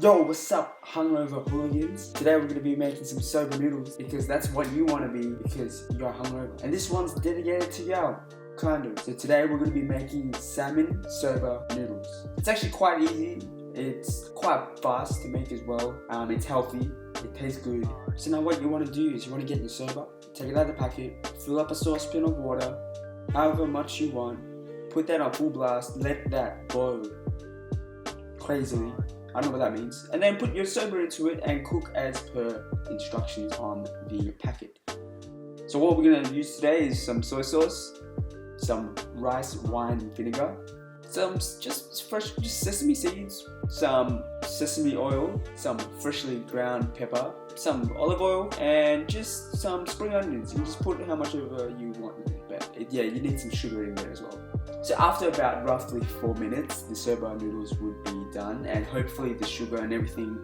Yo, what's up, hungover hooligans? Today we're going to be making some soba noodles because that's what you want to be because you're hungover. And this one's dedicated to you, kind of. So today we're going to be making Salmon Soba Noodles. It's actually quite easy. It's quite fast to make as well. It's healthy. It tastes good. So now what you want to do is you want to get your soba, take it out of the packet, fill up a saucepan of water, however much you want, put that on full blast, let that boil crazily. I don't know what that means. And then put your soba into it and cook as per instructions on the packet. So what we're going to use today is some soy sauce, some rice wine vinegar, some just sesame seeds, some sesame oil, some freshly ground pepper, some olive oil, and just some spring onions. You can just put how much of you want in it, but yeah, you need some sugar in there as well. So after about roughly 4 minutes, the soba noodles would be done, and hopefully the sugar and everything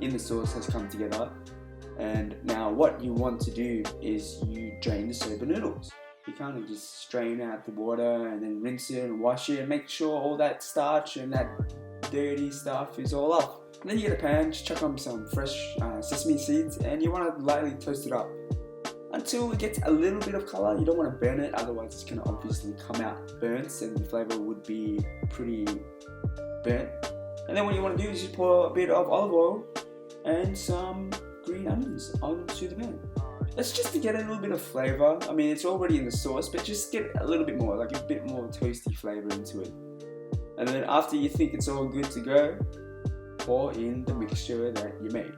in the sauce has come together. And now what you want to do is you drain the soba noodles. You kind of just strain out the water and then rinse it and wash it and make sure all that starch and that dirty stuff is all off. And then you get a pan, just chuck on some fresh sesame seeds, and you want to lightly toast it up until it gets a little bit of color. You don't want to burn it, otherwise it's going to obviously come out burnt and the flavor would be pretty burnt. And then what you want to do is you pour a bit of olive oil and some green onions onto the pan. That's just to get a little bit of flavor. I mean, it's already in the sauce, but just get a little bit more, like a bit more toasty flavor into it. And then after you think it's all good to go, pour in the mixture that you made.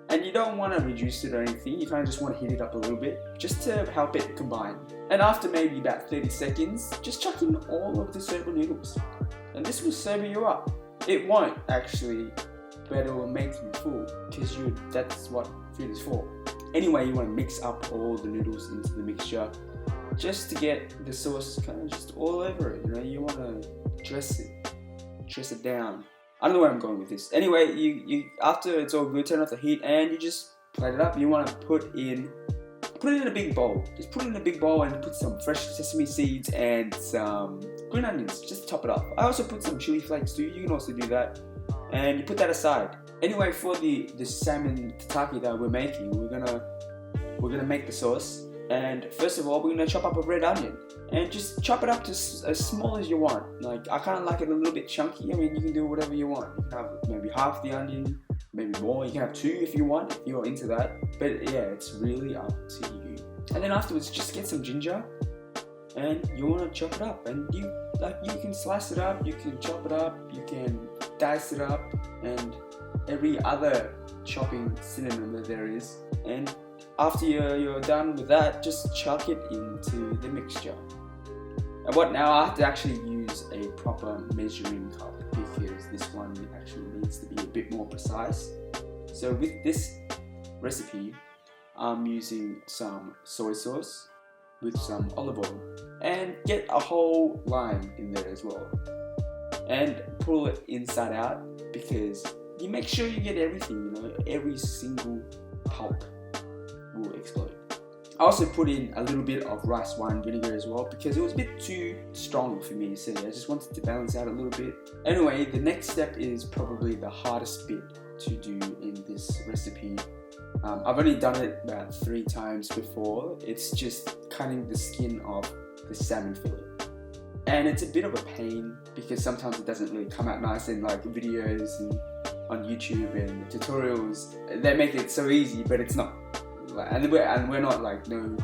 And you don't want to reduce it or anything, you kind of just want to heat it up a little bit, just to help it combine. And after maybe about 30 seconds, just chuck in all of the soba noodles. And this will sober you up. It won't actually, but it will make you full, because that's what food is for. Anyway, you want to mix up all the noodles into the mixture, just to get the sauce kind of just all over it, you know, you want to dress it down. I don't know where I'm going with this. Anyway, you after it's all good, turn off the heat and you just plate it up. You want to put it in a big bowl. Just put it in a big bowl and put some fresh sesame seeds and some green onions just to top it off. I also put some chili flakes too. You can also do that. And you put that aside. Anyway, for the Salmon Tataki that we're making, we're gonna make the sauce. And first of all, we're gonna chop up a red onion and just chop it up to as small as you want. Like, I kind of like it a little bit chunky. I mean, you can do whatever you want. You can have maybe half the onion, maybe more. You can have 2 if you want, if you're into that. But yeah, it's really up to you. And then afterwards, just get some ginger and you want to chop it up. And you can slice it up, you can chop it up, you can dice it up, and every other chopping synonym that there is. And after you're done with that, just chuck it into the mixture. And what now? I have to actually use a proper measuring cup because this one actually needs to be a bit more precise. So with this recipe, I'm using some soy sauce with some olive oil, and get a whole lime in there as well. And pull it inside out because you make sure you get everything, you know, every single pulp will explode. I also put in a little bit of rice wine vinegar as well because it was a bit too strong for me, so I just wanted to balance out a little bit. Anyway, the next step is probably the hardest bit to do in this recipe. I've only done it about 3 times before. It's just cutting the skin off the salmon fillet. And it's a bit of a pain because sometimes it doesn't really come out nice in like videos and on YouTube and tutorials. They make it so easy, but it's not. And we're not like no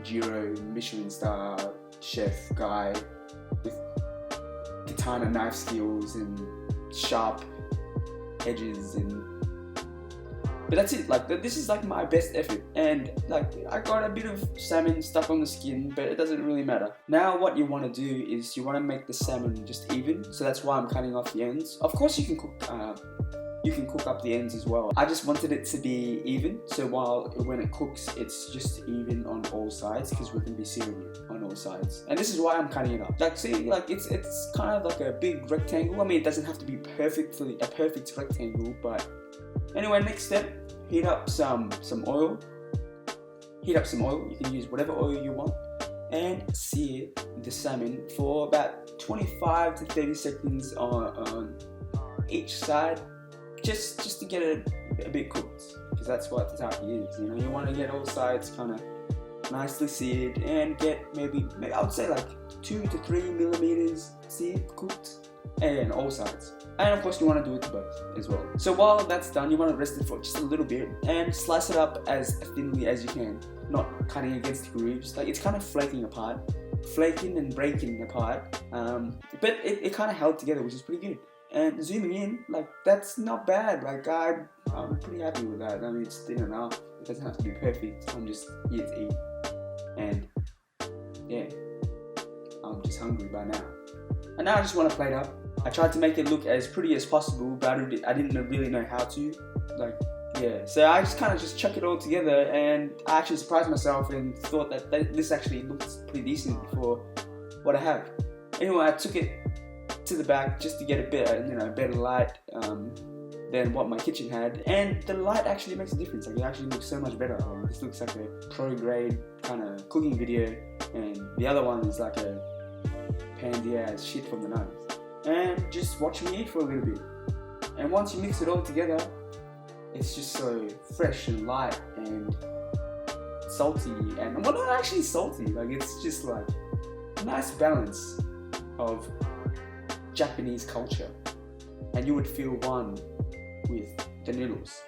Giro Michelin star chef guy with katana knife skills and sharp edges but that's it. Like, this is like my best effort, and like I got a bit of salmon stuck on the skin, but it doesn't really matter. Now what you want to do is you want to make the salmon just even, so that's why I'm cutting off the ends. Of course you can cook you can cook up the ends as well. I just wanted it to be even, so when it cooks, it's just even on all sides, because we're going to be searing it on all sides. And this is why I'm cutting it up. Like, see, like it's kind of like a big rectangle. I mean, it doesn't have to be perfectly a perfect rectangle, but anyway, next step, heat up some oil. Heat up some oil. You can use whatever oil you want, and sear the salmon for about 25 to 30 seconds on each side, just to get it a bit cooked, because that's what tataki is. You know, you want to get all sides kind of nicely seared and get maybe I would say like 2 to 3 millimeters seared, cooked, and all sides. And of course you want to do it to both as well. So while that's done, you want to rest it for just a little bit and slice it up as thinly as you can, not cutting against the grooves. Like, it's kind of flaking and breaking apart, but it kind of held together, which is pretty good. And zooming in, like, that's not bad. Like, I'm pretty happy with that. I mean, it's thin enough. It doesn't have to be perfect. I'm just here to eat, and yeah, I'm just hungry by now. And now I just want to plate up. I tried to make it look as pretty as possible, but I didn't really know how to. Like, yeah, so I just kind of just chuck it all together, and I actually surprised myself and thought that this actually looks pretty decent for what I have. Anyway, I took it to the back just to get a bit, better light than what my kitchen had, and the light actually makes a difference. Like, it actually looks so much better. This looks like a pro grade kind of cooking video, and the other one is like a pandy ass shit from the 90s. And just watch me eat for a little bit. And once you mix it all together, it's just so fresh and light and salty, and well, not actually salty, like, it's just like a nice balance of Japanese culture, and you would feel one with the noodles.